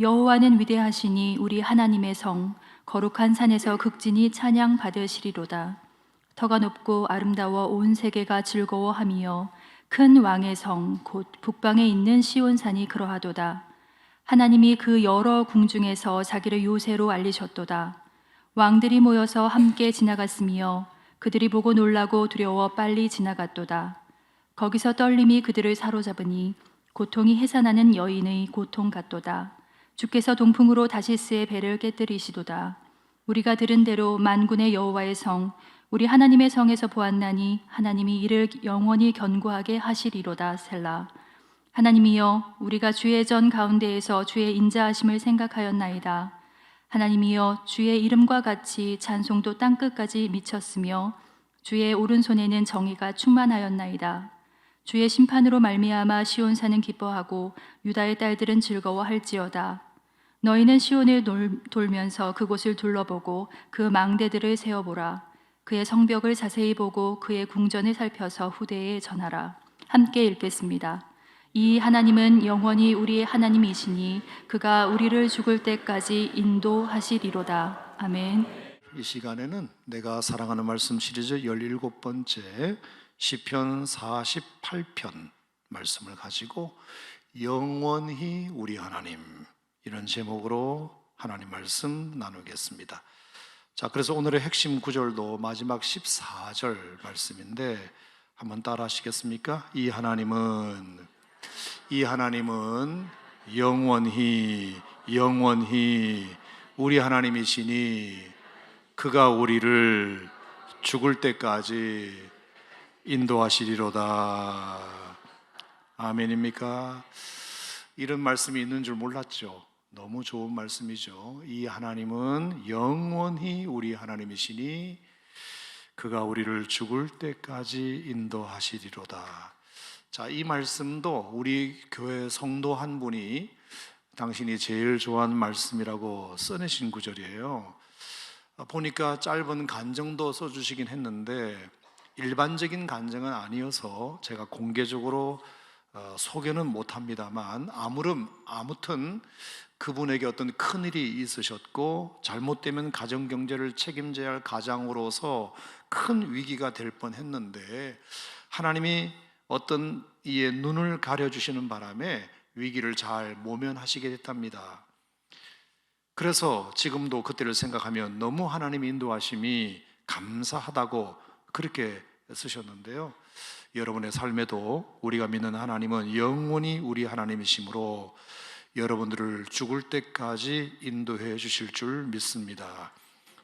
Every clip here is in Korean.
여호와는 위대하시니 우리 하나님의 성 거룩한 산에서 극진히 찬양 받으시리로다. 터가 높고 아름다워 온 세계가 즐거워하며 큰 왕의 성 곧 북방에 있는 시온산이 그러하도다. 하나님이 그 여러 궁중에서 자기를 요새로 알리셨도다. 왕들이 모여서 함께 지나갔으며 그들이 보고 놀라고 두려워 빨리 지나갔도다. 거기서 떨림이 그들을 사로잡으니 고통이 해산하는 여인의 고통 같도다. 주께서 동풍으로 다시스의 배를 깨뜨리시도다. 우리가 들은 대로 만군의 여호와의 성 우리 하나님의 성에서 보았나니 하나님이 이를 영원히 견고하게 하시리로다. 셀라. 하나님이여, 우리가 주의 전 가운데에서 주의 인자하심을 생각하였나이다. 하나님이여, 주의 이름과 같이 찬송도 땅끝까지 미쳤으며 주의 오른손에는 정의가 충만하였나이다. 주의 심판으로 말미암아 시온산은 기뻐하고 유다의 딸들은 즐거워할지어다. 너희는 시온을 돌면서 그곳을 둘러보고 그 망대들을 세어보라. 그의 성벽을 자세히 보고 그의 궁전을 살펴서 후대에 전하라. 함께 읽겠습니다. 이 하나님은 영원히 우리의 하나님이시니 그가 우리를 죽을 때까지 인도하시리로다. 아멘. 이 시간에는 내가 사랑하는 말씀 시리즈 17번째 시편 48편 말씀을 가지고 영원히 우리 하나님, 이런 제목으로 하나님 말씀 나누겠습니다. 자, 그래서 오늘의 핵심 구절도 마지막 14절 말씀인데 한번 따라 하시겠습니까? 이 하나님은 영원히 우리 하나님이시니 그가 우리를 죽을 때까지 인도하시리로다. 아멘입니까? 이런 말씀이 있는 줄 몰랐죠. 너무 좋은 말씀이죠. 이 하나님은 영원히 우리 하나님이시니 그가 우리를 죽을 때까지 인도하시리로다. 자, 이 말씀도 우리 교회 성도 한 분이 당신이 제일 좋아하는 말씀이라고 써내신 구절이에요. 보니까 짧은 간증도 써주시긴 했는데 일반적인 간증은 아니어서 제가 공개적으로 소개는 못합니다만 아무튼 그분에게 어떤 큰일이 있으셨고 잘못되면 가정경제를 책임져야 할 가장으로서 큰 위기가 될 뻔했는데 하나님이 어떤 이의 눈을 가려주시는 바람에 위기를 잘 모면하시게 됐답니다. 그래서 지금도 그때를 생각하면 너무 하나님 인도하심이 감사하다고 그렇게 쓰셨는데요. 여러분의 삶에도 우리가 믿는 하나님은 영원히 우리 하나님이시므로 여러분들을 죽을 때까지 인도해 주실 줄 믿습니다.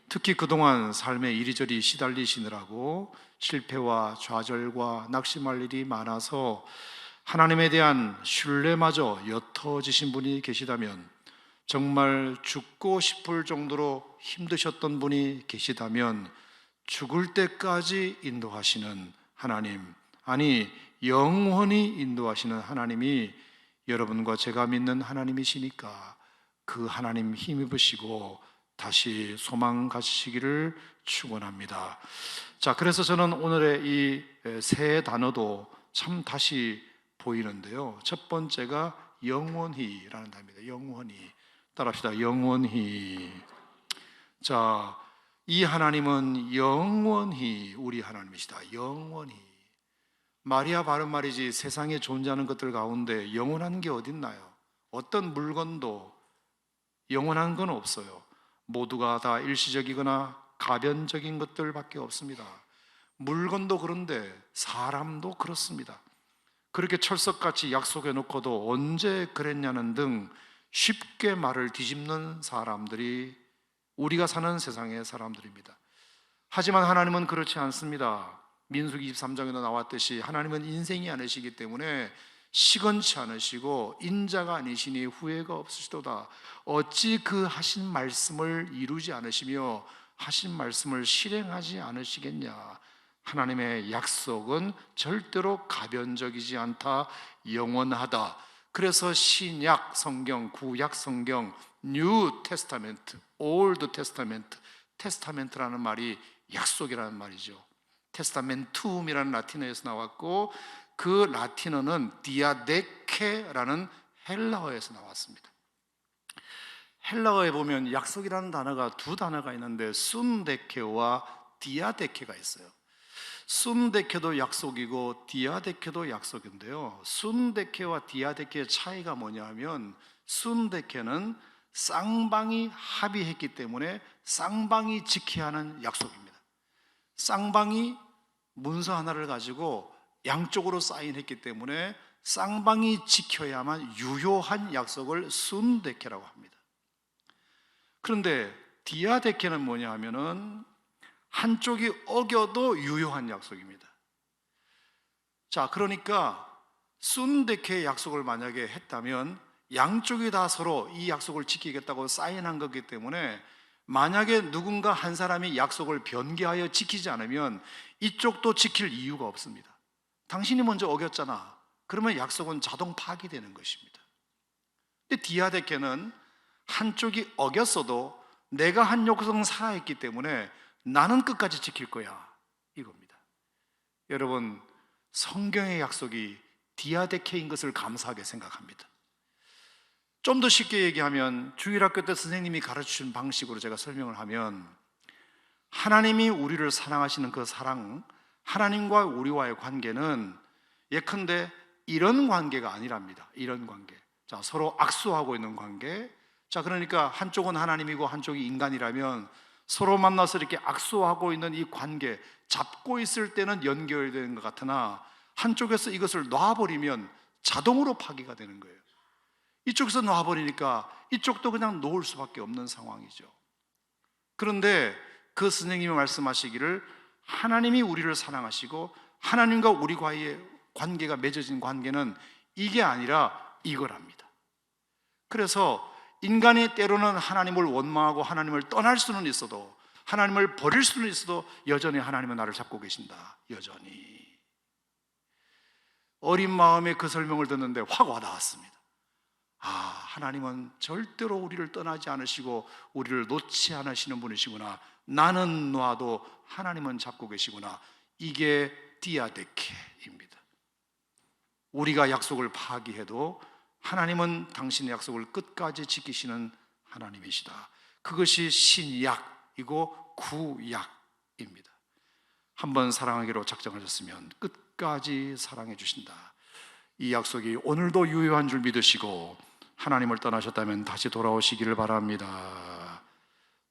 특히 그동안 삶에 이리저리 시달리시느라고 실패와 좌절과 낙심할 일이 많아서 하나님에 대한 신뢰마저 옅어지신 분이 계시다면, 정말 죽고 싶을 정도로 힘드셨던 분이 계시다면 죽을 때까지 인도하시는 하나님, 아니 영원히 인도하시는 하나님이 여러분과 제가 믿는 하나님이시니까 그 하나님 힘입으시고 다시 소망 가지시기를 축원합니다. 자, 그래서 저는 오늘의 이 세 단어도 참 다시 보이는데요. 첫 번째가 영원히라는 단어입니다. 영원히. 따라합시다. 영원히. 자, 이 하나님은 영원히 우리 하나님이시다. 영원히. 말이야 바른 말이지, 세상에 존재하는 것들 가운데 영원한 게 어딨나요? 어떤 물건도 영원한 건 없어요. 모두가 다 일시적이거나 가변적인 것들밖에 없습니다. 물건도 그런데 사람도 그렇습니다. 그렇게 철석같이 약속해 놓고도 언제 그랬냐는 등 쉽게 말을 뒤집는 사람들이 우리가 사는 세상의 사람들입니다. 하지만 하나님은 그렇지 않습니다. 민수기 23장에도 나왔듯이 하나님은 인생이 아니시기 때문에 시건치 않으시고 인자가 아니시니 후회가 없으시도다. 어찌 그 하신 말씀을 이루지 않으시며 하신 말씀을 실행하지 않으시겠냐. 하나님의 약속은 절대로 가변적이지 않다. 영원하다. 그래서 신약 성경, 구약 성경, 뉴 테스타멘트, 올드 테스타멘트, 테스타멘트라는 말이 약속이라는 말이죠. 테스타멘툼이라는 라틴어에서 나왔고 그 라틴어는 디아데케라는 헬라어에서 나왔습니다. 헬라어에 보면 약속이라는 단어가 두 단어가 있는데 순데케와 디아데케가 있어요. 순데케도 약속이고 디아데케도 약속인데요, 순데케와 디아데케의 차이가 뭐냐 하면, 순데케는 쌍방이 합의했기 때문에 쌍방이 지켜야 하는 약속입니다. 쌍방이 문서 하나를 가지고 양쪽으로 사인했기 때문에 쌍방이 지켜야만 유효한 약속을 순데케라고 합니다. 그런데 디아데케는 뭐냐 하면은 한쪽이 어겨도 유효한 약속입니다. 자, 그러니까 순데케의 약속을 만약에 했다면 양쪽이 다 서로 이 약속을 지키겠다고 사인한 거기 때문에, 만약에 누군가 한 사람이 약속을 변개하여 지키지 않으면 이쪽도 지킬 이유가 없습니다. 당신이 먼저 어겼잖아. 그러면 약속은 자동 파기되는 것입니다. 근데 디아데케는 한쪽이 어겼어도 내가 한 약속은 살아있기 때문에 나는 끝까지 지킬 거야, 이겁니다. 여러분, 성경의 약속이 디아데케인 것을 감사하게 생각합니다. 좀 더 쉽게 얘기하면, 주일학교 때 선생님이 가르치신 방식으로 제가 설명을 하면, 하나님이 우리를 사랑하시는 그 사랑, 하나님과 우리와의 관계는 예컨대 이런 관계가 아니랍니다. 이런 관계. 자, 서로 악수하고 있는 관계. 자, 그러니까 한쪽은 하나님이고 한쪽이 인간이라면 서로 만나서 이렇게 악수하고 있는 이 관계, 잡고 있을 때는 연결되는 것 같으나 한쪽에서 이것을 놔버리면 자동으로 파기가 되는 거예요. 이쪽에서 놔버리니까 이쪽도 그냥 놓을 수밖에 없는 상황이죠. 그런데 그 선생님이 말씀하시기를, 하나님이 우리를 사랑하시고 하나님과 우리과의 관계가 맺어진 관계는 이게 아니라 이거랍니다. 그래서 인간이 때로는 하나님을 원망하고 하나님을 떠날 수는 있어도, 하나님을 버릴 수는 있어도 여전히 하나님은 나를 잡고 계신다. 여전히. 어린 마음에 그 설명을 듣는데 확 와닿았습니다. 아, 하나님은 절대로 우리를 떠나지 않으시고 우리를 놓지 않으시는 분이시구나. 나는 놔도 하나님은 잡고 계시구나. 이게 디아데케입니다. 우리가 약속을 파기해도 하나님은 당신의 약속을 끝까지 지키시는 하나님이시다. 그것이 신약이고 구약입니다. 한번 사랑하기로 작정하셨으면 끝까지 사랑해 주신다. 이 약속이 오늘도 유효한 줄 믿으시고, 하나님을 떠나셨다면 다시 돌아오시기를 바랍니다.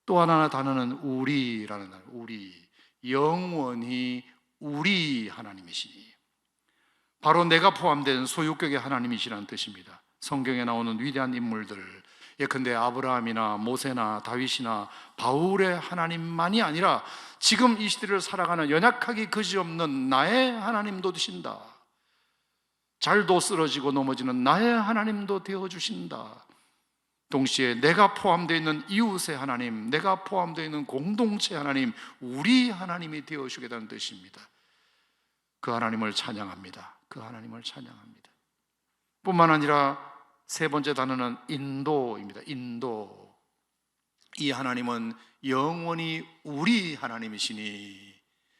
또 하나 단어는 우리라는 단어. 우리, 영원히 우리 하나님이시니, 바로 내가 포함된 소유격의 하나님이시라는 뜻입니다. 성경에 나오는 위대한 인물들, 예컨대 아브라함이나 모세나 다윗이나 바울의 하나님만이 아니라 지금 이 시대를 살아가는 연약하기 그지없는 나의 하나님도 되신다. 잘도 쓰러지고 넘어지는 나의 하나님도 되어주신다. 동시에 내가 포함되어 있는 이웃의 하나님, 내가 포함되어 있는 공동체 하나님, 우리 하나님이 되어주시겠다는 뜻입니다. 그 하나님을 찬양합니다. 그 하나님을 찬양합니다. 뿐만 아니라 세 번째 단어는 인도입니다. 인도. 이 하나님은 영원히 우리 하나님이시니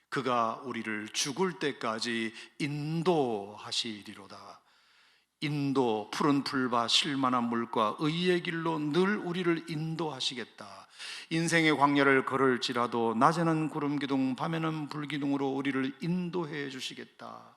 그가 우리를 죽을 때까지 인도하시리로다. 인도, 푸른 풀과 실만한 물과 의의 길로 늘 우리를 인도하시겠다. 인생의 광야를 걸을지라도 낮에는 구름 기둥, 밤에는 불 기둥으로 우리를 인도해 주시겠다.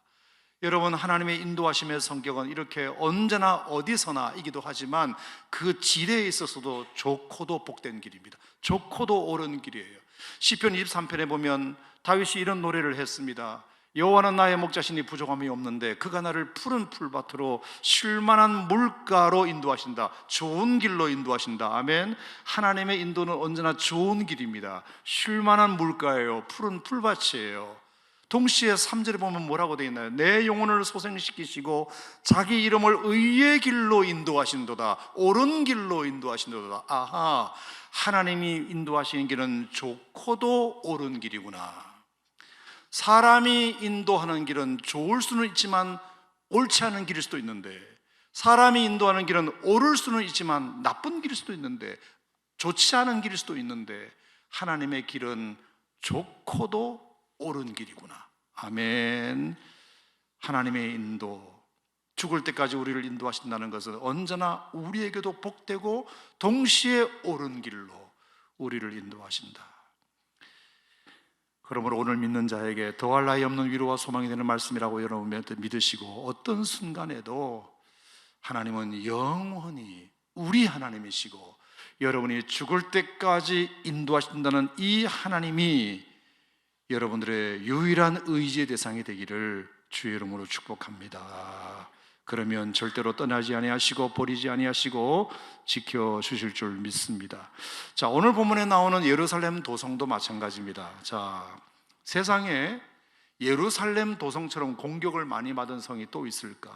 여러분, 하나님의 인도하심의 성격은 이렇게 언제나 어디서나이기도 하지만 그 지대에 있어서도 좋고도 복된 길입니다. 좋고도 옳은 길이에요. 시편 23편에 보면 다윗이 이런 노래를 했습니다. 여호와는 나의 목자시니 부족함이 없는데 그가 나를 푸른 풀밭으로 쉴만한 물가로 인도하신다. 좋은 길로 인도하신다. 아멘. 하나님의 인도는 언제나 좋은 길입니다. 쉴만한 물가예요. 푸른 풀밭이에요. 동시에 3절에 보면 뭐라고 되어 있나요? 내 영혼을 소생시키시고 자기 이름을 의의 길로 인도하신도다. 옳은 길로 인도하신도다. 아하, 하나님이 인도하시는 길은 좋고도 옳은 길이구나. 사람이 인도하는 길은 좋을 수는 있지만 옳지 않은 길일 수도 있는데, 사람이 인도하는 길은 옳을 수는 있지만 나쁜 길일 수도 있는데, 좋지 않은 길일 수도 있는데, 하나님의 길은 좋고도 옳은 길이구나. 아멘. 하나님의 인도. 죽을 때까지 우리를 인도하신다는 것은 언제나 우리에게도 복되고 동시에 옳은 길로 우리를 인도하신다. 그러므로 오늘 믿는 자에게 더할 나위 없는 위로와 소망이 되는 말씀이라고 여러분 믿으시고, 어떤 순간에도 하나님은 영원히 우리 하나님이시고 여러분이 죽을 때까지 인도하신다는 이 하나님이 여러분들의 유일한 의지의 대상이 되기를 주의 이름으로 축복합니다. 그러면 절대로 떠나지 아니하시고 버리지 아니하시고 지켜주실 줄 믿습니다. 자, 오늘 본문에 나오는 예루살렘 도성도 마찬가지입니다. 자, 세상에 예루살렘 도성처럼 공격을 많이 받은 성이 또 있을까?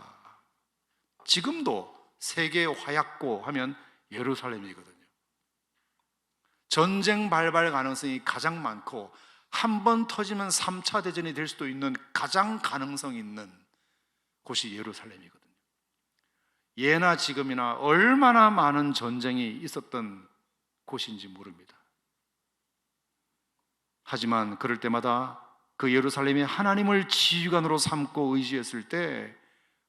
지금도 세계 화약고 하면 예루살렘이거든요. 전쟁 발발 가능성이 가장 많고 한 번 터지면 3차 대전이 될 수도 있는 가장 가능성 있는 곳이 예루살렘이거든요. 예나 지금이나 얼마나 많은 전쟁이 있었던 곳인지 모릅니다. 하지만 그럴 때마다 그 예루살렘이 하나님을 지휘관으로 삼고 의지했을 때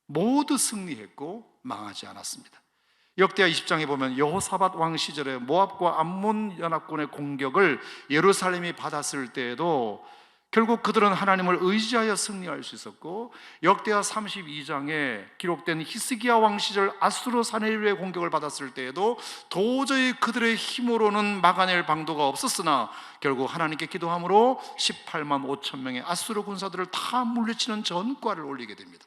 모두 승리했고 망하지 않았습니다. 역대하 20장에 보면 여호사밧 왕 시절에 모압과 암몬 연합군의 공격을 예루살렘이 받았을 때에도 결국 그들은 하나님을 의지하여 승리할 수 있었고, 역대하 32장에 기록된 히스기야 왕 시절 아수르 사네립의 공격을 받았을 때에도 도저히 그들의 힘으로는 막아낼 방도가 없었으나 결국 하나님께 기도함으로 18만 5천 명의 아수르 군사들을 다 물리치는 전과를 올리게 됩니다.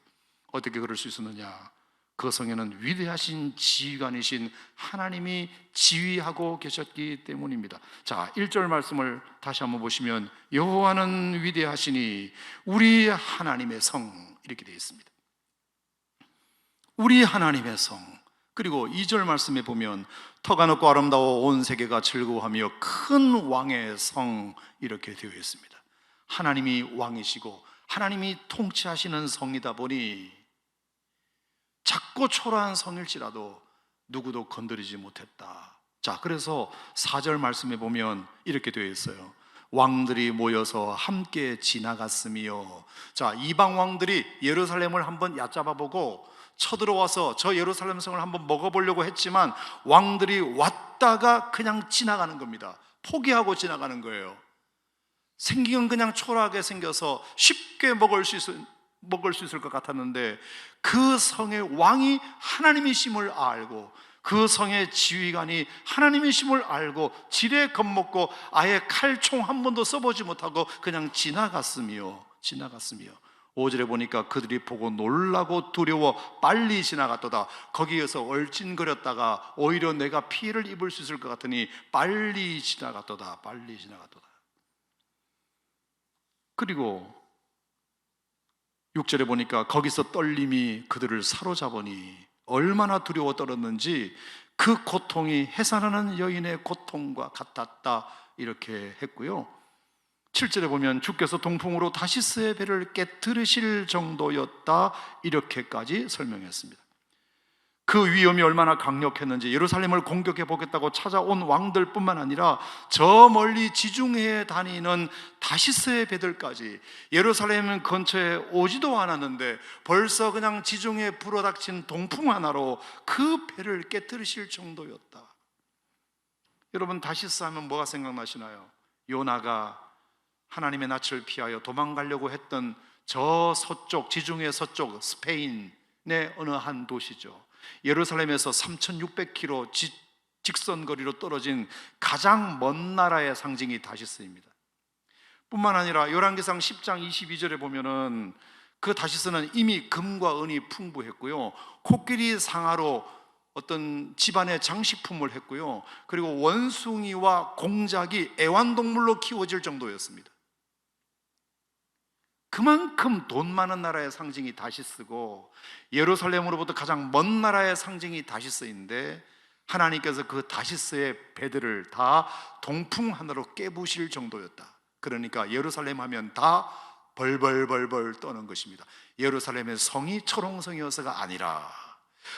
어떻게 그럴 수 있었느냐? 그 성에는 위대하신 지휘관이신 하나님이 지휘하고 계셨기 때문입니다. 자, 1절 말씀을 다시 한번 보시면 여호와는 위대하시니 우리 하나님의 성, 이렇게 되어 있습니다. 우리 하나님의 성. 그리고 2절 말씀에 보면 터가 높고 아름다워 온 세계가 즐거워하며 큰 왕의 성, 이렇게 되어 있습니다. 하나님이 왕이시고 하나님이 통치하시는 성이다 보니 작고 초라한 성일지라도 누구도 건드리지 못했다. 자, 그래서 4절 말씀에 보면 이렇게 되어 있어요. 왕들이 모여서 함께 지나갔으며. 자, 이방 왕들이 예루살렘을 한번 얕잡아보고 쳐들어와서 저 예루살렘 성을 한번 먹어보려고 했지만 왕들이 왔다가 그냥 지나가는 겁니다. 포기하고 지나가는 거예요. 생긴 그냥 초라하게 생겨서 쉽게 먹을 수 있을 것 같았는데 그 성의 왕이 하나님이심을 알고 그 성의 지휘관이 하나님이심을 알고 지레 겁먹고 아예 칼총 한 번도 써보지 못하고 그냥 지나갔으며 5절에 보니까 그들이 보고 놀라고 두려워 빨리 지나갔도다. 거기에서 얼찐거렸다가 오히려 내가 피해를 입을 수 있을 것 같으니 빨리 지나갔도다. 그리고 6절에 보니까 거기서 떨림이 그들을 사로잡으니 얼마나 두려워 떨었는지 그 고통이 해산하는 여인의 고통과 같았다, 이렇게 했고요. 7절에 보면 주께서 동풍으로 다시스의 배를 깨뜨리실 정도였다, 이렇게까지 설명했습니다. 그 위험이 얼마나 강력했는지 예루살렘을 공격해 보겠다고 찾아온 왕들뿐만 아니라 저 멀리 지중해에 다니는 다시스의 배들까지 예루살렘 근처에 오지도 않았는데 벌써 그냥 지중해에 불어닥친 동풍 하나로 그 배를 깨뜨리실 정도였다. 여러분, 다시스 하면 뭐가 생각나시나요? 요나가 하나님의 낯을 피하여 도망가려고 했던 저 서쪽, 지중해 서쪽 스페인의 어느 한 도시죠. 예루살렘에서 3,600km 직선거리로 떨어진 가장 먼 나라의 상징이 다시스입니다. 뿐만 아니라 열왕기상 10장 22절에 보면은 그 다시스는 이미 금과 은이 풍부했고요, 코끼리 상아로 어떤 집안의 장식품을 했고요, 그리고 원숭이와 공작이 애완동물로 키워질 정도였습니다. 그만큼 돈 많은 나라의 상징이 다시스고 예루살렘으로부터 가장 먼 나라의 상징이 다시스인데 하나님께서 그 다시스의 배들을 다 동풍 하나로 깨부실 정도였다. 그러니까 예루살렘 하면 다 벌벌벌벌 떠는 것입니다. 예루살렘의 성이 초롱성이어서가 아니라,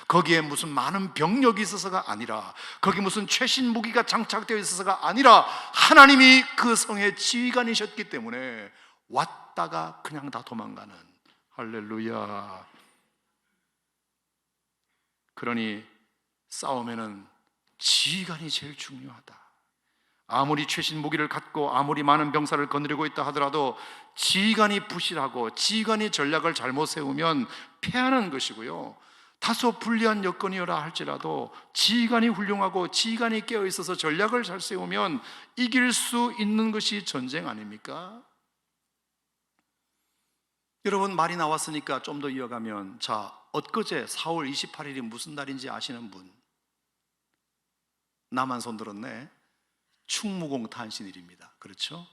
거기에 무슨 많은 병력이 있어서가 아니라, 거기 무슨 최신 무기가 장착되어 있어서가 아니라 하나님이 그 성의 지휘관이셨기 때문에 왔다가 그냥 다 도망가는, 할렐루야. 그러니 싸움에는 지휘관이 제일 중요하다. 아무리 최신 무기를 갖고 아무리 많은 병사를 거느리고 있다 하더라도 지휘관이 부실하고 지휘관이 전략을 잘못 세우면 패하는 것이고요, 다소 불리한 여건이어라 할지라도 지휘관이 훌륭하고 지휘관이 깨어 있어서 전략을 잘 세우면 이길 수 있는 것이 전쟁 아닙니까? 여러분, 말이 나왔으니까 좀 더 이어가면, 자, 엊그제 4월 28일이 무슨 날인지 아시는 분? 나만 손 들었네. 충무공 탄신일입니다. 그렇죠?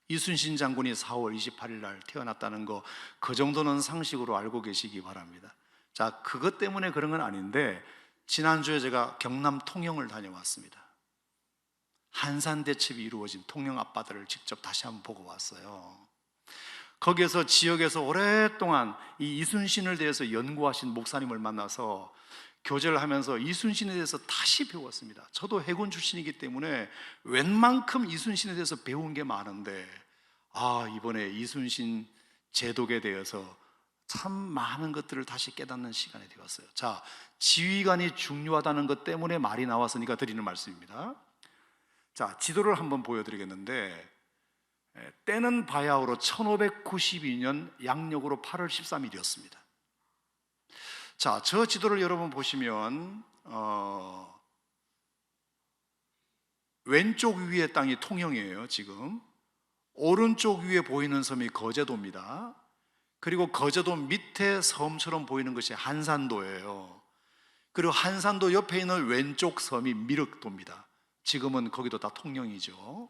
이순신 장군이 4월 28일 날 태어났다는 거, 그 정도는 상식으로 알고 계시기 바랍니다. 자, 그것 때문에 그런 건 아닌데, 지난주에 제가 경남 통영을 다녀왔습니다. 한산대첩이 이루어진 통영 앞바다를 직접 다시 한번 보고 왔어요. 거기에서 지역에서 오랫동안 이 이순신을 대해서 연구하신 목사님을 만나서 교제를 하면서 이순신에 대해서 다시 배웠습니다. 저도 해군 출신이기 때문에 웬만큼 이순신에 대해서 배운 게 많은데, 이번에 이순신 제독에 대해서 참 많은 것들을 다시 깨닫는 시간이 되었어요. 자, 지휘관이 중요하다는 것 때문에 말이 나왔으니까 드리는 말씀입니다. 자, 지도를 한번 보여드리겠는데, 때는 바야흐로 1592년 양력으로 8월 13일이었습니다. 자, 저 지도를 여러분 보시면 왼쪽 위의 땅이 통영이에요. 지금 오른쪽 위에 보이는 섬이 거제도입니다. 그리고 거제도 밑에 섬처럼 보이는 것이 한산도예요. 그리고 한산도 옆에 있는 왼쪽 섬이 미륵도입니다. 지금은 거기도 다 통영이죠.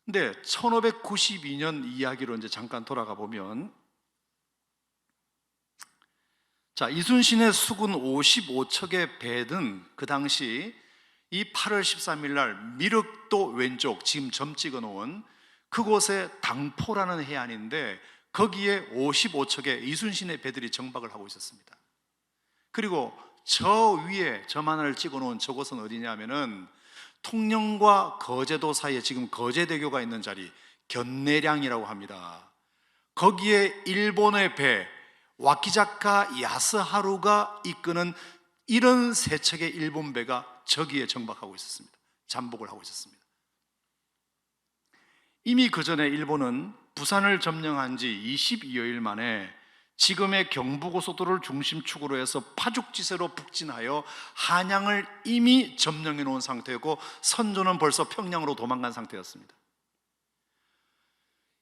근데 1592년 이야기로 이제 잠깐 돌아가 보면, 자, 이순신의 수군 55척의 배는 그 당시 이 8월 13일 날 미륵도 왼쪽, 지금 점 찍어 놓은 그곳에 당포라는 해안인데, 거기에 55척의 이순신의 배들이 정박을 하고 있었습니다. 그리고 저 위에 점 하나를 찍어 놓은 저곳은 어디냐면은 통영과 거제도 사이에 지금 거제대교가 있는 자리, 견내량이라고 합니다. 거기에 일본의 배 와키자카 야스하루가 이끄는 이런 세 척의 일본 배가 저기에 정박하고 있었습니다. 잠복을 하고 있었습니다. 이미 그 전에 일본은 부산을 점령한 지 22여일 만에 지금의 경부고속도로를 중심축으로 해서 파죽지세로 북진하여 한양을 이미 점령해 놓은 상태였고, 선조는 벌써 평양으로 도망간 상태였습니다.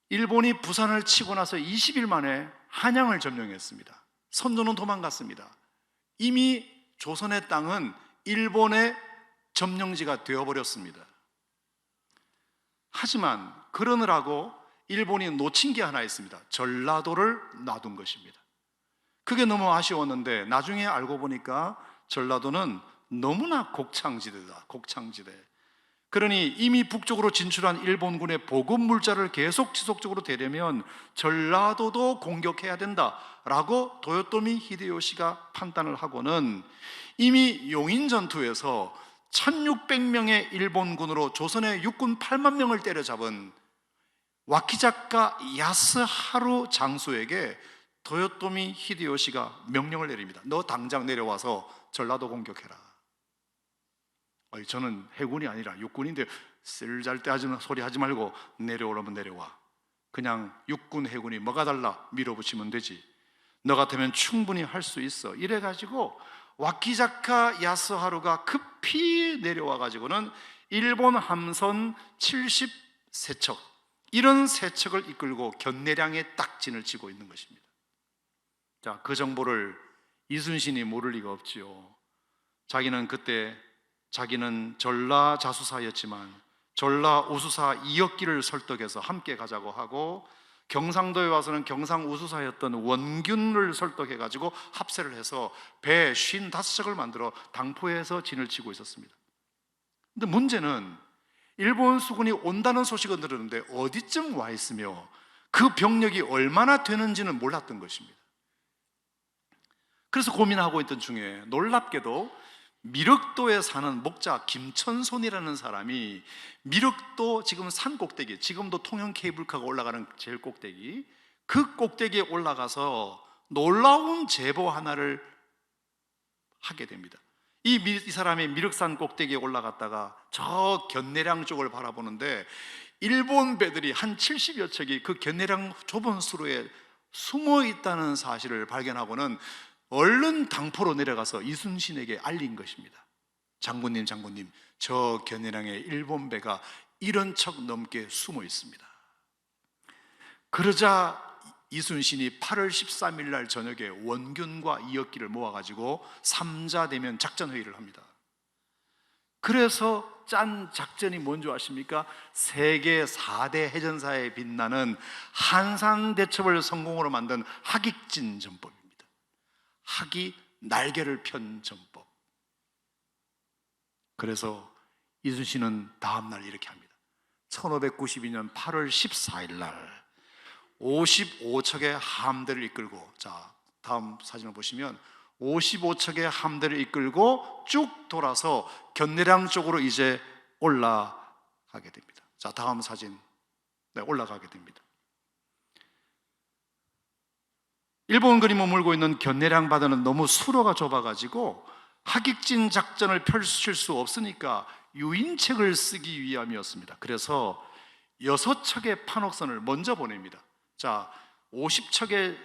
일본이 부산을 치고 나서 20일 만에 한양을 점령했습니다. 선조는 도망갔습니다. 이미 조선의 땅은 일본의 점령지가 되어버렸습니다. 하지만 그러느라고 일본이 놓친 게 하나 있습니다. 전라도를 놔둔 것입니다. 그게 너무 아쉬웠는데 나중에 알고 보니까 전라도는 너무나 곡창지대다. 곡창지대. 그러니 이미 북쪽으로 진출한 일본군의 보급 물자를 계속 지속적으로 대려면 전라도도 공격해야 된다라고 도요토미 히데요시가 판단을 하고는 이미 용인전투에서 1600명의 일본군으로 조선의 육군 8만 명을 때려잡은 와키자카 야스하루 장수에게 도요토미 히데요시가 명령을 내립니다. 너 당장 내려와서 전라도 공격해라. 저는 해군이 아니라 육군인데 쓸잘데 소리 하지 말고 내려오라면 내려와. 그냥 육군 해군이 뭐가 달라, 밀어붙이면 되지. 너 같으면 충분히 할 수 있어. 이래가지고 와키자카 야스하루가 급히 내려와 가지고는 일본 함선 73척, 이런 세척을 이끌고 견내량에 딱 진을 치고 있는 것입니다. 자, 그 정보를 이순신이 모를 리가 없지요. 자기는 그때 자기는 전라 자수사였지만 전라 우수사 이역기를 설득해서 함께 가자고 하고, 경상도에 와서는 경상 우수사였던 원균을 설득해 가지고 합세를 해서 배 55척을 만들어 당포에서 진을 치고 있었습니다. 근데 문제는 일본 수군이 온다는 소식은 들었는데 어디쯤 와 있으며 그 병력이 얼마나 되는지는 몰랐던 것입니다. 그래서 고민하고 있던 중에 놀랍게도 미륵도에 사는 목자 김천손이라는 사람이 미륵도 지금 산 꼭대기, 지금도 통영 케이블카가 올라가는 제일 꼭대기, 그 꼭대기에 올라가서 놀라운 제보 하나를 하게 됩니다. 이 사람이 미륵산 꼭대기에 올라갔다가 저 견내량 쪽을 바라보는데 일본 배들이 한 70여 척이 그 견내량 좁은 수로에 숨어 있다는 사실을 발견하고는 얼른 당포로 내려가서 이순신에게 알린 것입니다. 장군님, 저 견내량에 일본 배가 이런 척 넘게 숨어 있습니다. 그러자 이순신이 8월 13일 날 저녁에 원균과 이역기를 모아가지고 삼자대면 작전회의를 합니다. 그래서 짠 작전이 뭔지 아십니까? 세계 4대 해전사에 빛나는 한산대첩을 성공으로 만든 학익진 전법입니다. 학이 날개를 편 전법. 그래서 이순신은 다음날 이렇게 합니다. 1592년 8월 14일 날 55척의 함대를 이끌고, 자, 다음 사진을 보시면 55척의 함대를 이끌고 쭉 돌아서 견내량 쪽으로 이제 올라가게 됩니다. 자, 다음 사진. 네, 올라가게 됩니다. 일본 그림을 물고 있는 견내량 바다는 너무 수로가 좁아가지고 학익진 작전을 펼칠 수 없으니까 유인책을 쓰기 위함이었습니다. 그래서 6척의 판옥선을 먼저 보냅니다. 자, 50척의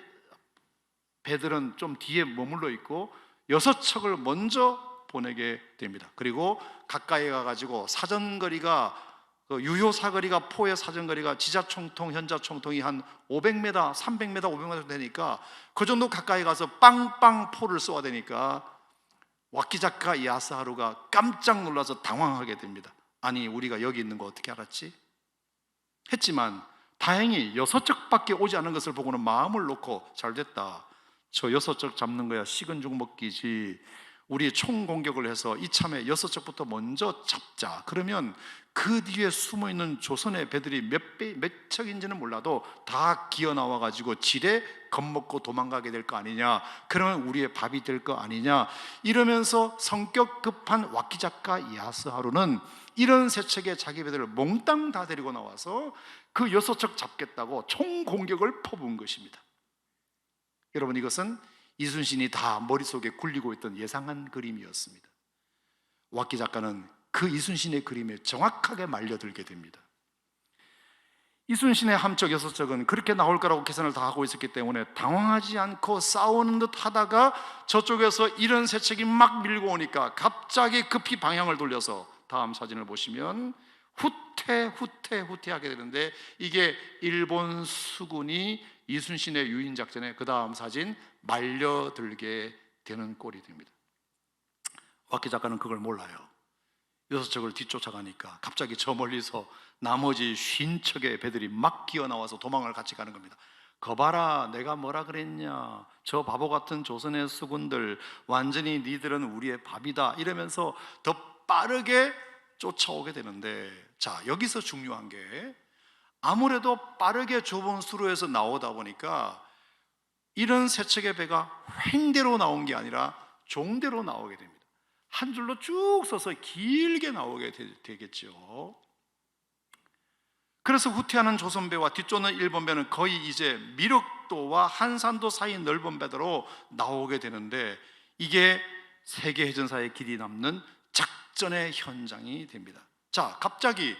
배들은 좀 뒤에 머물러 있고 6척을 먼저 보내게 됩니다. 그리고 가까이 가가지고 사정거리가, 유효 사거리가, 포의 사정거리가 지자총통, 현자총통이 한 500m, 300m, 500m 되니까 그 정도 가까이 가서 빵빵 포를 쏘아야 되니까 와키자카 이에야스하루가 깜짝 놀라서 당황하게 됩니다. 아니, 우리가 여기 있는 거 어떻게 알았지? 했지만 다행히 6척밖에 오지 않은 것을 보고는 마음을 놓고 잘됐다, 저 6척 잡는 거야 식은 죽 먹기지, 우리 총공격을 해서 이참에 6척부터 먼저 잡자. 그러면 그 뒤에 숨어있는 조선의 배들이 몇 척인지는 몰라도 다 기어 나와가지고 지레 겁먹고 도망가게 될 거 아니냐, 그러면 우리의 밥이 될 거 아니냐, 이러면서 성격 급한 와키자카 이에야스하루는 이런 세 척의 자기 배들을 몽땅 다 데리고 나와서 그 6척 잡겠다고 총공격을 퍼부은 것입니다. 여러분, 이것은 이순신이 다 머릿속에 굴리고 있던 예상한 그림이었습니다. 와키 작가는 그 이순신의 그림에 정확하게 말려들게 됩니다. 이순신의 함적 6척은 그렇게 나올 거라고 계산을 다 하고 있었기 때문에 당황하지 않고 싸우는 듯 하다가 저쪽에서 이런 세 척이 막 밀고 오니까 갑자기 급히 방향을 돌려서, 다음 사진을 보시면 후퇴하게 되는데, 이게 일본 수군이 이순신의 유인작전에 그 다음 사진 말려들게 되는 꼴이 됩니다. 와키 작가는 그걸 몰라요. 6척을 뒤쫓아가니까 갑자기 저 멀리서 나머지 50척의 배들이 막 기어 나와서 도망을 같이 가는 겁니다. 거봐라, 내가 뭐라 그랬냐, 저 바보 같은 조선의 수군들, 완전히 니들은 우리의 밥이다, 이러면서 더 빠르게 쫓아오게 되는데, 자, 여기서 중요한 게 아무래도 빠르게 좁은 수로에서 나오다 보니까 이런 세 척의 배가 횡대로 나온 게 아니라 종대로 나오게 됩니다. 한 줄로 쭉 서서 길게 나오게 되겠죠. 그래서 후퇴하는 조선배와 뒤쫓는 일본배는 거의 이제 미륵도와 한산도 사이 넓은 배대로 나오게 되는데, 이게 세계 해전사의 길이 남는 작전의 현장이 됩니다. 자, 갑자기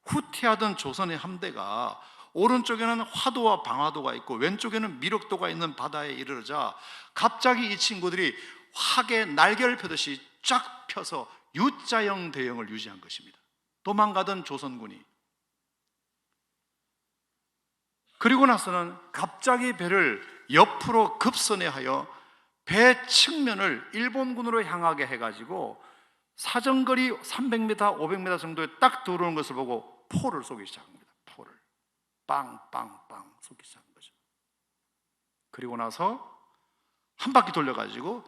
후퇴하던 조선의 함대가 오른쪽에는 화도와 방화도가 있고 왼쪽에는 미륵도가 있는 바다에 이르자 갑자기 이 친구들이 학의 날개를 펴듯이 쫙 펴서 U자형 대형을 유지한 것입니다. 도망가던 조선군이. 그리고 나서는 갑자기 배를 옆으로 급선회하여 배 측면을 일본군으로 향하게 해가지고 사정거리 300m, 500m 정도에 딱 들어오는 것을 보고 포를 쏘기 시작합니다. 포를 빵빵빵 쏘기 시작한 거죠. 그리고 나서 한 바퀴 돌려가지고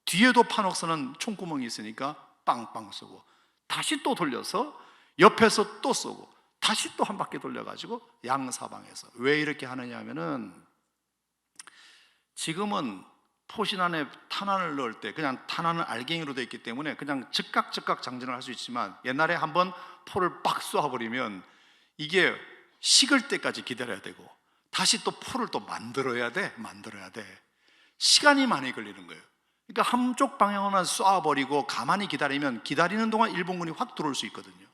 뒤에도 판옥선은 총구멍이 있으니까 빵빵 쏘고, 다시 또 돌려서 옆에서 또 쏘고, 다시 또 한 바퀴 돌려가지고 양사방에서. 왜 이렇게 하느냐 하면은, 지금은 포신 안에 탄환을 넣을 때 그냥 탄환은 알갱이로 되어 있기 때문에 그냥 즉각 장전을 할 수 있지만, 옛날에 한번 포를 빡 쏘아버리면 이게 식을 때까지 기다려야 되고 다시 또 포를 또 만들어야 돼. 시간이 많이 걸리는 거예요. 그러니까 한쪽 방향으로만 쏴버리고 가만히 기다리면 기다리는 동안 일본군이 확 들어올 수 있거든요.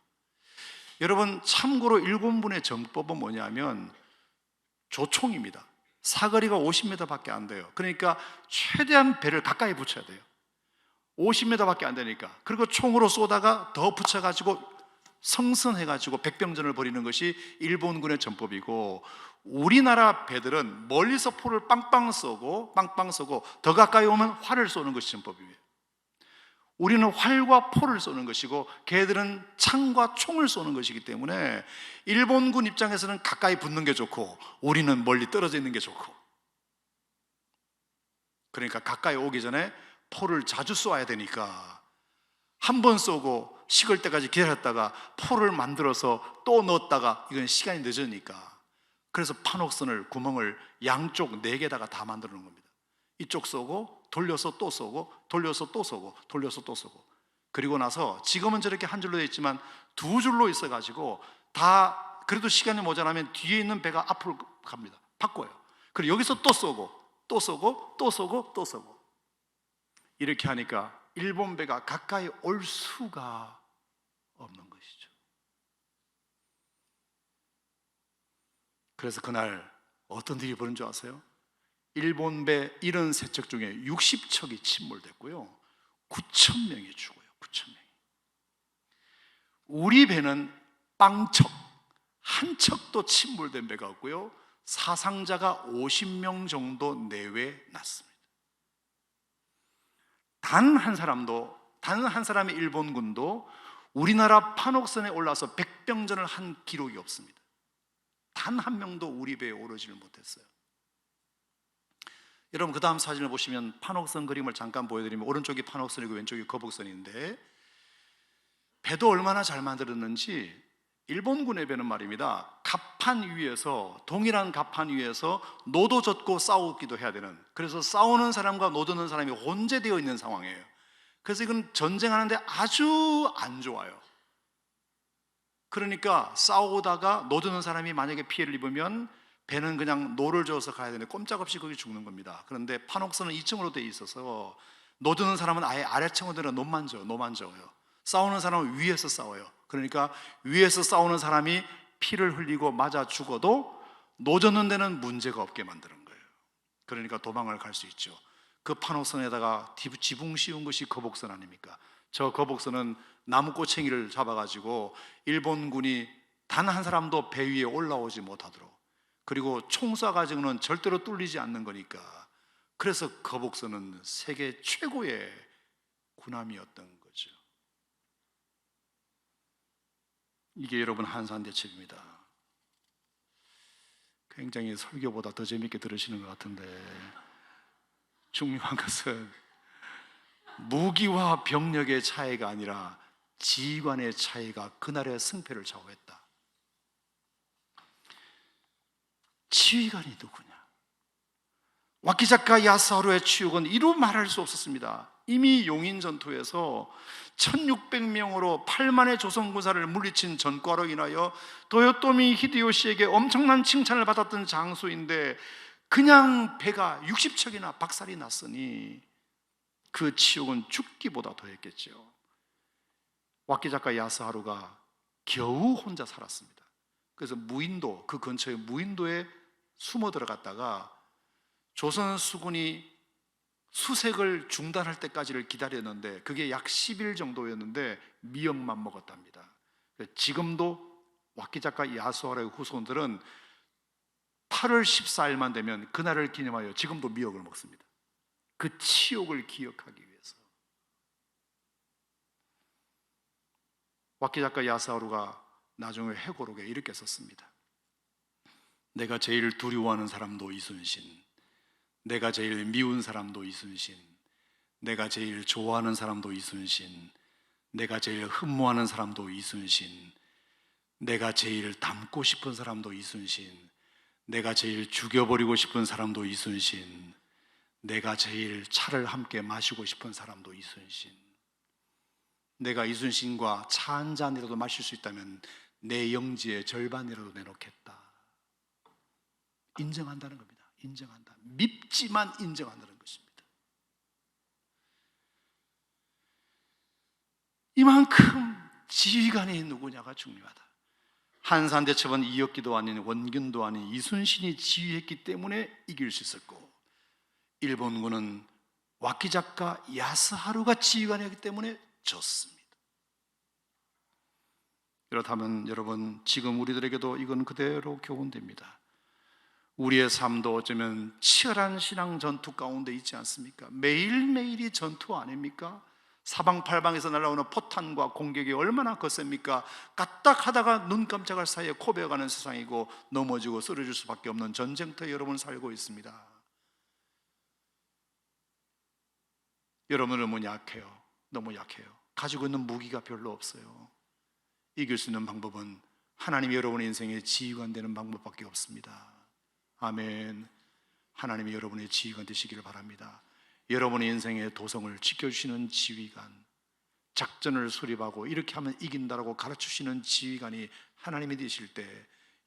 여러분, 참고로 일본군의 정법은 뭐냐면 조총입니다. 사거리가 50m밖에 안 돼요. 그러니까 최대한 배를 가까이 붙여야 돼요. 50m밖에 안 되니까. 그리고 총으로 쏘다가 더 붙여가지고 성선해가지고 백병전을 벌이는 것이 일본군의 전법이고, 우리나라 배들은 멀리서 포를 빵빵 쏘고 더 가까이 오면 활을 쏘는 것이 전법이에요. 우리는 활과 포를 쏘는 것이고 걔들은 창과 총을 쏘는 것이기 때문에 일본군 입장에서는 가까이 붙는 게 좋고 우리는 멀리 떨어져 있는 게 좋고, 그러니까 가까이 오기 전에 포를 자주 쏘아야 되니까 한 번 쏘고 식을 때까지 기다렸다가 포를 만들어서 또 넣었다가 이건 시간이 늦으니까, 그래서 판옥선을 구멍을 양쪽 4개다가 다 만들어 놓은 겁니다. 이쪽 쏘고 돌려서 또 쏘고 돌려서 또 쏘고 돌려서 또 쏘고, 그리고 나서 지금은 저렇게 한 줄로 되어 있지만 2줄로 있어 가지고 다, 그래도 시간이 모자라면 뒤에 있는 배가 앞으로 갑니다. 바꿔요. 그리고 여기서 또 쏘고 또 쏘고 또 쏘고 또 쏘고, 이렇게 하니까 일본 배가 가까이 올 수가 없는 것이죠. 그래서 그날 어떤 일이 벌어진 줄 아세요? 일본 배 73척 중에 60척이 침몰됐고요, 9,000명이 죽어요. 9,000명이. 우리 배는 빵척, 한 척도 침몰된 배가 없고요, 사상자가 50명 정도 내외 났습니다. 단 한 사람의 일본군도 우리나라 판옥선에 올라서 백병전을 한 기록이 없습니다. 단 한 명도 우리 배에 오르지를 못했어요. 여러분, 그 다음 사진을 보시면 판옥선 그림을 잠깐 보여드리면, 오른쪽이 판옥선이고 왼쪽이 거북선인데, 배도 얼마나 잘 만들었는지, 일본군의 배는 말입니다, 갑판 위에서, 동일한 갑판 위에서 노도 젓고 싸우기도 해야 되는, 그래서 싸우는 사람과 노드는 사람이 혼재되어 있는 상황이에요. 그래서 이건 전쟁하는데 아주 안 좋아요. 그러니까 싸우다가 노드는 사람이 만약에 피해를 입으면 배는 그냥 노를 저어서 가야 되는데 꼼짝없이 거기 죽는 겁니다. 그런데 판옥선은 2층으로 되어 있어서 노드는 사람은 아예 아래층으로 들어 노만 저어요. 싸우는 사람은 위에서 싸워요. 그러니까 위에서 싸우는 사람이 피를 흘리고 맞아 죽어도 노젓는 데는 문제가 없게 만드는 거예요. 그러니까 도망을 갈 수 있죠. 그 판옥선에다가 지붕 씌운 것이 거북선 아닙니까? 저 거북선은 나무 꼬챙이를 잡아가지고 일본군이 단 한 사람도 배 위에 올라오지 못하도록, 그리고 총 쏴가지고는 절대로 뚫리지 않는 거니까, 그래서 거북선은 세계 최고의 군함이었던 거죠. 이게 여러분 한산대첩입니다. 굉장히 설교보다 더 재밌게 들으시는 것 같은데, 중요한 것은 무기와 병력의 차이가 아니라 지휘관의 차이가 그날의 승패를 좌우했다. 지휘관이 누구냐? 와키자카 야스하루의 추격은 이루 말할 수 없었습니다. 이미 용인 전투에서 1600명으로 8만의 조선 군사를 물리친 전과로 인하여 도요토미 히데요시에게 엄청난 칭찬을 받았던 장소인데, 그냥 배가 60척이나 박살이 났으니 그 치욕은 죽기보다 더했겠죠. 와키자카 야스하루가 겨우 혼자 살았습니다. 그래서 무인도, 그 근처에 무인도에 숨어 들어갔다가 조선 수군이 수색을 중단할 때까지를 기다렸는데, 그게 약 10일 정도였는데 미역만 먹었답니다. 지금도 와키자카 야스하루의 후손들은 8월 14일만 되면 그날을 기념하여 지금도 미역을 먹습니다. 그 치욕을 기억하기 위해서. 와키자카 야스하루가 나중에 회고록에 이렇게 썼습니다. 내가 제일 두려워하는 사람도 이순신, 내가 제일 미운 사람도 이순신, 내가 제일 좋아하는 사람도 이순신, 내가 제일 흠모하는 사람도 이순신, 내가 제일 닮고 싶은 사람도 이순신, 내가 제일 죽여버리고 싶은 사람도 이순신, 내가 제일 차를 함께 마시고 싶은 사람도 이순신. 내가 이순신과 차 한 잔이라도 마실 수 있다면 내 영지의 절반이라도 내놓겠다. 인정한다는 겁니다. 인정한다. 밉지만 인정한다는 것입니다. 이만큼 지휘관이 누구냐가 중요하다. 한산대첩은 이혁기도 아닌 원균도 아닌 이순신이 지휘했기 때문에 이길 수 있었고, 일본군은 와키자카 야스하루가 지휘관이었기 때문에 졌습니다. 그렇다면 여러분, 지금 우리들에게도 이건 그대로 교훈됩니다. 우리의 삶도 어쩌면 치열한 신앙 전투 가운데 있지 않습니까? 매일매일이 전투 아닙니까? 사방팔방에서 날아오는 포탄과 공격이 얼마나 거셉니까? 까딱하다가 눈 깜짝할 사이에 코베어가는 세상이고, 넘어지고 쓰러질 수밖에 없는 전쟁터에 여러분 살고 있습니다. 여러분은 너무 약해요. 너무 약해요. 가지고 있는 무기가 별로 없어요. 이길 수 있는 방법은 하나님이 여러분의 인생의 지휘관 되는 방법밖에 없습니다. 아멘. 하나님이 여러분의 지휘관 되시기를 바랍니다. 여러분의 인생의 도성을 지켜주시는 지휘관, 작전을 수립하고 이렇게 하면 이긴다라고 가르치시는 지휘관이 하나님이 되실 때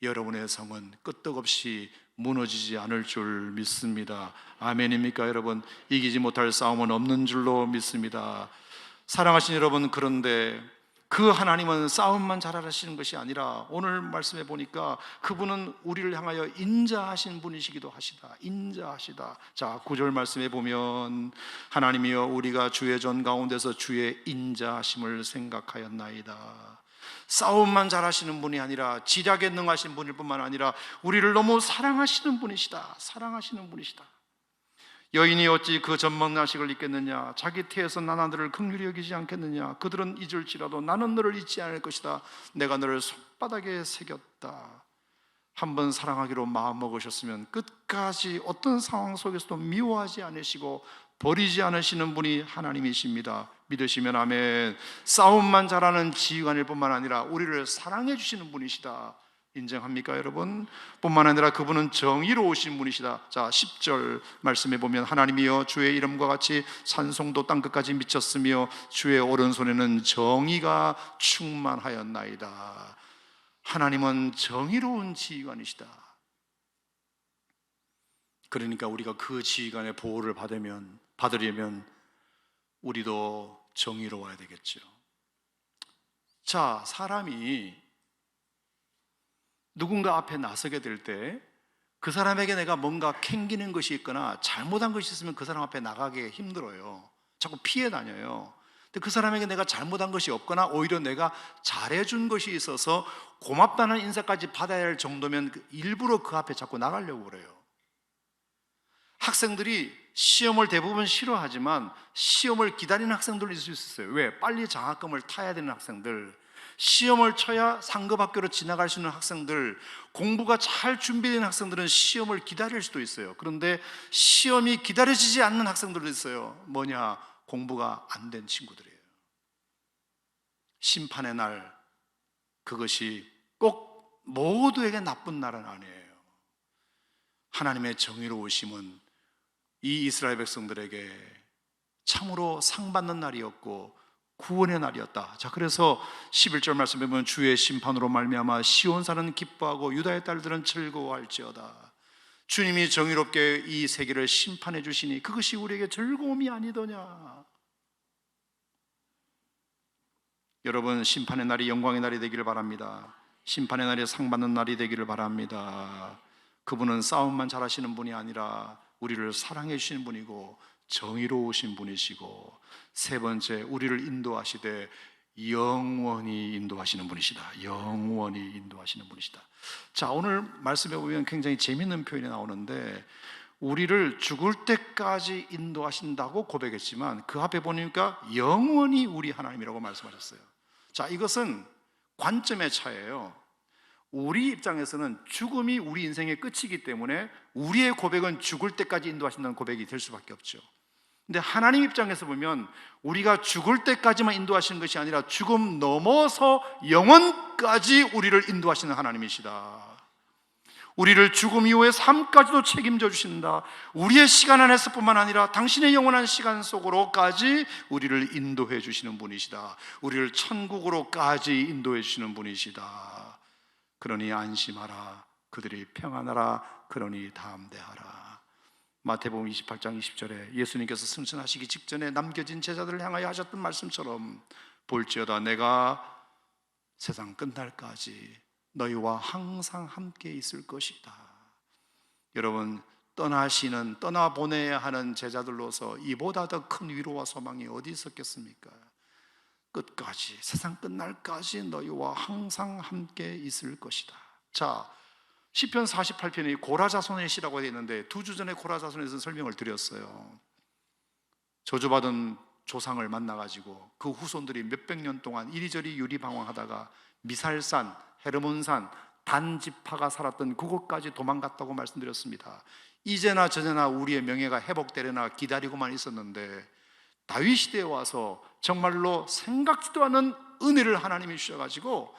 여러분의 성은 끄떡없이 무너지지 않을 줄 믿습니다. 아멘입니까 여러분? 이기지 못할 싸움은 없는 줄로 믿습니다. 사랑하신 여러분, 그런데 그 하나님은 싸움만 잘하시는 것이 아니라 오늘 말씀해 보니까 그분은 우리를 향하여 인자하신 분이시기도 하시다. 인자하시다. 자, 9절 말씀해 보면 하나님이여 우리가 주의 전 가운데서 주의 인자하심을 생각하였나이다. 싸움만 잘하시는 분이 아니라 지략에 능하신 분일 뿐만 아니라 우리를 너무 사랑하시는 분이시다. 사랑하시는 분이시다. 여인이 어찌 그 젖먹나식을 잊겠느냐? 자기 태에서 나나들을 긍휼히 여기지 않겠느냐? 그들은 잊을지라도 나는 너를 잊지 않을 것이다. 내가 너를 손바닥에 새겼다. 한번 사랑하기로 마음먹으셨으면 끝까지 어떤 상황 속에서도 미워하지 않으시고 버리지 않으시는 분이 하나님이십니다. 믿으시면 아멘. 싸움만 잘하는 지휘관일 뿐만 아니라 우리를 사랑해 주시는 분이시다. 인정합니까 여러분? 뿐만 아니라 그분은 정의로우신 분이시다. 자, 10절 말씀해 보면 하나님이여 주의 이름과 같이 산송도 땅끝까지 미쳤으며 주의 오른손에는 정의가 충만하였나이다. 하나님은 정의로운 지휘관이시다. 그러니까 우리가 그 지휘관의 보호를 받으려면 우리도 정의로워야 되겠죠. 자, 사람이 누군가 앞에 나서게 될 때 그 사람에게 내가 뭔가 캥기는 것이 있거나 잘못한 것이 있으면 그 사람 앞에 나가기 힘들어요. 자꾸 피해 다녀요. 근데 그 사람에게 내가 잘못한 것이 없거나 오히려 내가 잘해준 것이 있어서 고맙다는 인사까지 받아야 할 정도면 일부러 그 앞에 자꾸 나가려고 그래요. 학생들이 시험을 대부분 싫어하지만 시험을 기다리는 학생들도 있을 수 있어요. 왜? 빨리 장학금을 타야 되는 학생들, 시험을 쳐야 상급 학교로 지나갈 수 있는 학생들, 공부가 잘 준비된 학생들은 시험을 기다릴 수도 있어요. 그런데 시험이 기다려지지 않는 학생들도 있어요. 뭐냐? 공부가 안 된 친구들이에요. 심판의 날, 그것이 꼭 모두에게 나쁜 날은 아니에요. 하나님의 정의로우심은 이 이스라엘 백성들에게 참으로 상받는 날이었고 구원의 날이었다. 자, 그래서 11절 말씀에 보면 주의 심판으로 말미암아 시온산은 기뻐하고 유다의 딸들은 즐거워할지어다. 주님이 정의롭게 이 세계를 심판해 주시니 그것이 우리에게 즐거움이 아니더냐. 여러분, 심판의 날이 영광의 날이 되기를 바랍니다. 심판의 날이 상받는 날이 되기를 바랍니다. 그분은 싸움만 잘하시는 분이 아니라 우리를 사랑해 주시는 분이고 정의로우신 분이시고, 세 번째, 우리를 인도하시되 영원히 인도하시는 분이시다. 영원히 인도하시는 분이시다. 자, 오늘 말씀해 보면 굉장히 재미있는 표현이 나오는데 우리를 죽을 때까지 인도하신다고 고백했지만 그 앞에 보니까 영원히 우리 하나님이라고 말씀하셨어요. 자, 이것은 관점의 차이예요. 우리 입장에서는 죽음이 우리 인생의 끝이기 때문에 우리의 고백은 죽을 때까지 인도하신다는 고백이 될 수밖에 없죠. 근데 하나님 입장에서 보면 우리가 죽을 때까지만 인도하시는 것이 아니라 죽음 넘어서 영원까지 우리를 인도하시는 하나님이시다. 우리를 죽음 이후의 삶까지도 책임져 주신다. 우리의 시간 안에서 뿐만 아니라 당신의 영원한 시간 속으로까지 우리를 인도해 주시는 분이시다. 우리를 천국으로까지 인도해 주시는 분이시다. 그러니 안심하라. 그들이 평안하라. 그러니 담대하라. 마태복음 28장 20절에 예수님께서 승천하시기 직전에 남겨진 제자들을 향하여 하셨던 말씀처럼 볼지어다 내가 세상 끝날까지 너희와 항상 함께 있을 것이다. 여러분, 떠나보내야 하는 제자들로서 이보다 더 큰 위로와 소망이 어디 있었겠습니까? 끝까지, 세상 끝날까지 너희와 항상 함께 있을 것이다. 자, 시편 48편이 고라자손의 시라고 되어 있는데 2주 전에 고라자손에 대해서 설명을 드렸어요. 저주받은 조상을 만나가지고 그 후손들이 몇백 년 동안 이리저리 유리방황하다가 미살산, 헤르몬산, 단지파가 살았던 그곳까지 도망갔다고 말씀드렸습니다. 이제나 저제나 우리의 명예가 회복되려나 기다리고만 있었는데 다윗 시대에 와서 정말로 생각지도 않은 은혜를 하나님이 주셔가지고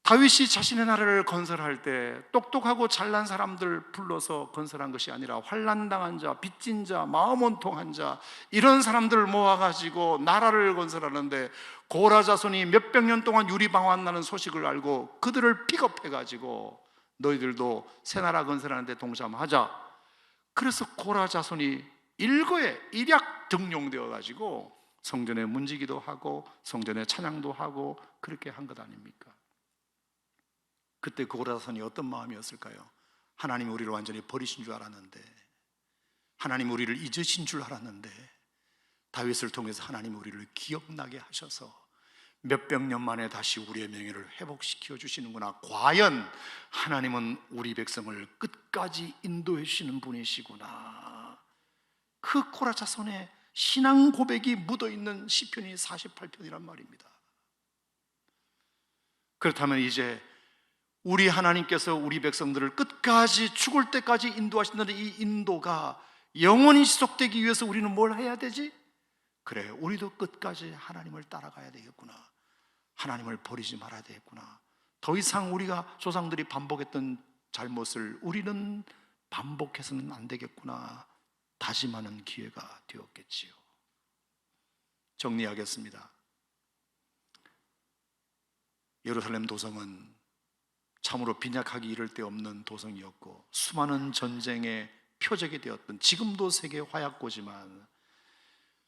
다윗이 자신의 나라를 건설할 때 똑똑하고 잘난 사람들 불러서 건설한 것이 아니라 환난당한 자, 빚진 자, 마음 원통한 자, 이런 사람들을 모아가지고 나라를 건설하는데 고라자손이 몇백 년 동안 유리방황한다는 소식을 알고 그들을 픽업해가지고 너희들도 새 나라 건설하는데 동참하자. 그래서 고라자손이 일거에 일약 등용되어가지고 성전에 문지기도 하고 성전에 찬양도 하고 그렇게 한 것 아닙니까? 그때 고라자손이 어떤 마음이었을까요? 하나님이 우리를 완전히 버리신 줄 알았는데, 하나님이 우리를 잊으신 줄 알았는데 다윗을 통해서 하나님이 우리를 기억나게 하셔서 몇백 년 만에 다시 우리의 명예를 회복시켜 주시는구나. 과연 하나님은 우리 백성을 끝까지 인도해 주시는 분이시구나. 그 고라자손의 신앙 고백이 묻어있는 시편이 48편이란 말입니다. 그렇다면 이제 우리 하나님께서 우리 백성들을 끝까지 죽을 때까지 인도하신다는 이 인도가 영원히 지속되기 위해서 우리는 뭘 해야 되지? 그래, 우리도 끝까지 하나님을 따라가야 되겠구나. 하나님을 버리지 말아야 되겠구나. 더 이상 우리가 조상들이 반복했던 잘못을 우리는 반복해서는 안 되겠구나 다짐하는 기회가 되었겠지요. 정리하겠습니다. 예루살렘 도성은 참으로 빈약하기 이를 데 없는 도성이었고 수많은 전쟁의 표적이 되었던, 지금도 세계 화약고지만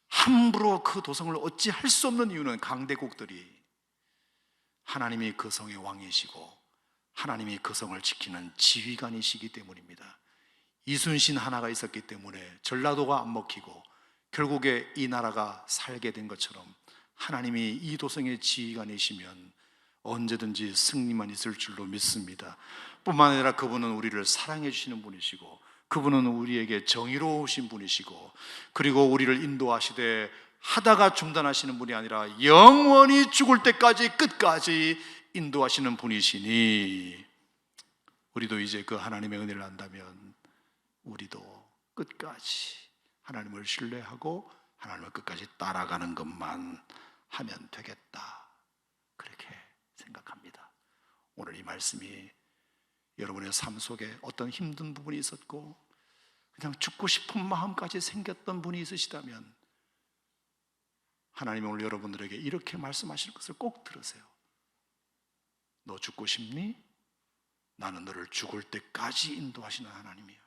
함부로 그 도성을 어찌할 수 없는 이유는 강대국들이 하나님이 그 성의 왕이시고 하나님이 그 성을 지키는 지휘관이시기 때문입니다. 이순신 하나가 있었기 때문에 전라도가 안 먹히고 결국에 이 나라가 살게 된 것처럼 하나님이 이 도성의 지휘관이시면 언제든지 승리만 있을 줄로 믿습니다. 뿐만 아니라 그분은 우리를 사랑해 주시는 분이시고 그분은 우리에게 정의로우신 분이시고 그리고 우리를 인도하시되 하다가 중단하시는 분이 아니라 영원히 죽을 때까지 끝까지 인도하시는 분이시니 우리도 이제 그 하나님의 은혜를 안다면 우리도 끝까지 하나님을 신뢰하고 하나님을 끝까지 따라가는 것만 하면 되겠다, 그렇게 생각합니다. 오늘 이 말씀이 여러분의 삶 속에 어떤 힘든 부분이 있었고 그냥 죽고 싶은 마음까지 생겼던 분이 있으시다면 하나님이 오늘 여러분들에게 이렇게 말씀하실 것을 꼭 들으세요. 너 죽고 싶니? 나는 너를 죽을 때까지 인도하시는 하나님이야.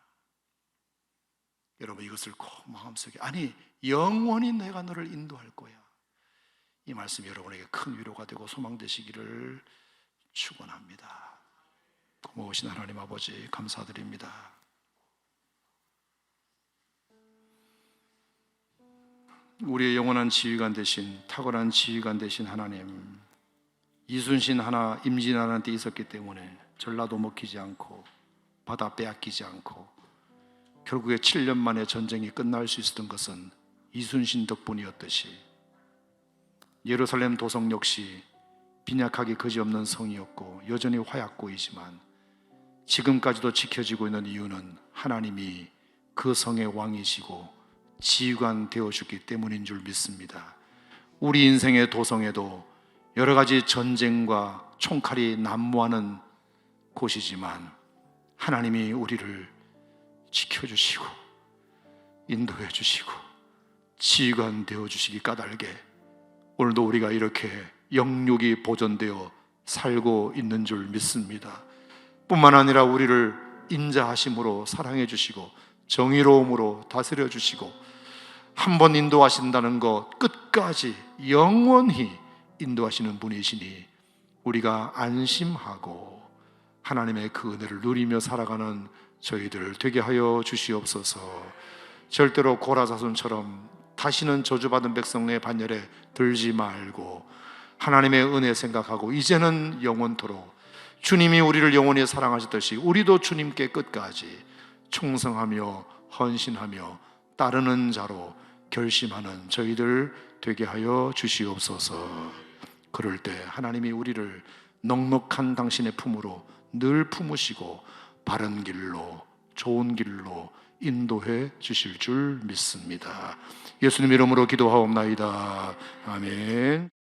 여러분 이것을 꼭 마음속에, 아니 영원히 내가 너를 인도할 거야, 이 말씀이 여러분에게 큰 위로가 되고 소망 되시기를 축원합니다. 고마우신 하나님 아버지 감사드립니다. 우리의 영원한 지휘관 되신, 탁월한 지휘관 되신 하나님, 이순신 하나, 임진 하나한테 있었기 때문에 전라도 먹히지 않고 바다 빼앗기지 않고 결국에 7년 만에 전쟁이 끝날 수 있었던 것은 이순신 덕분이었듯이 예루살렘 도성 역시 빈약하기 그지없는 성이었고 여전히 화약고이지만 지금까지도 지켜지고 있는 이유는 하나님이 그 성의 왕이시고 지휘관 되어주기 때문인 줄 믿습니다. 우리 인생의 도성에도 여러 가지 전쟁과 총칼이 난무하는 곳이지만 하나님이 우리를 지켜주시고 인도해 주시고 지휘관 되어주시기 까닭에 오늘도 우리가 이렇게 영육이 보존되어 살고 있는 줄 믿습니다. 뿐만 아니라 우리를 인자하심으로 사랑해 주시고 정의로움으로 다스려 주시고 한 번 인도하신다는 것 끝까지 영원히 인도하시는 분이시니 우리가 안심하고 하나님의 그 은혜를 누리며 살아가는 저희들 되게 하여 주시옵소서. 절대로 고라사손처럼 다시는 저주받은 백성의 반열에 들지 말고 하나님의 은혜 생각하고 이제는 영원토록 주님이 우리를 영원히 사랑하셨듯이 우리도 주님께 끝까지 충성하며 헌신하며 따르는 자로 결심하는 저희들 되게 하여 주시옵소서. 그럴 때 하나님이 우리를 넉넉한 당신의 품으로 늘 품으시고 바른 길로 좋은 길로 인도해 주실 줄 믿습니다. 예수님 이름으로 기도하옵나이다. 아멘.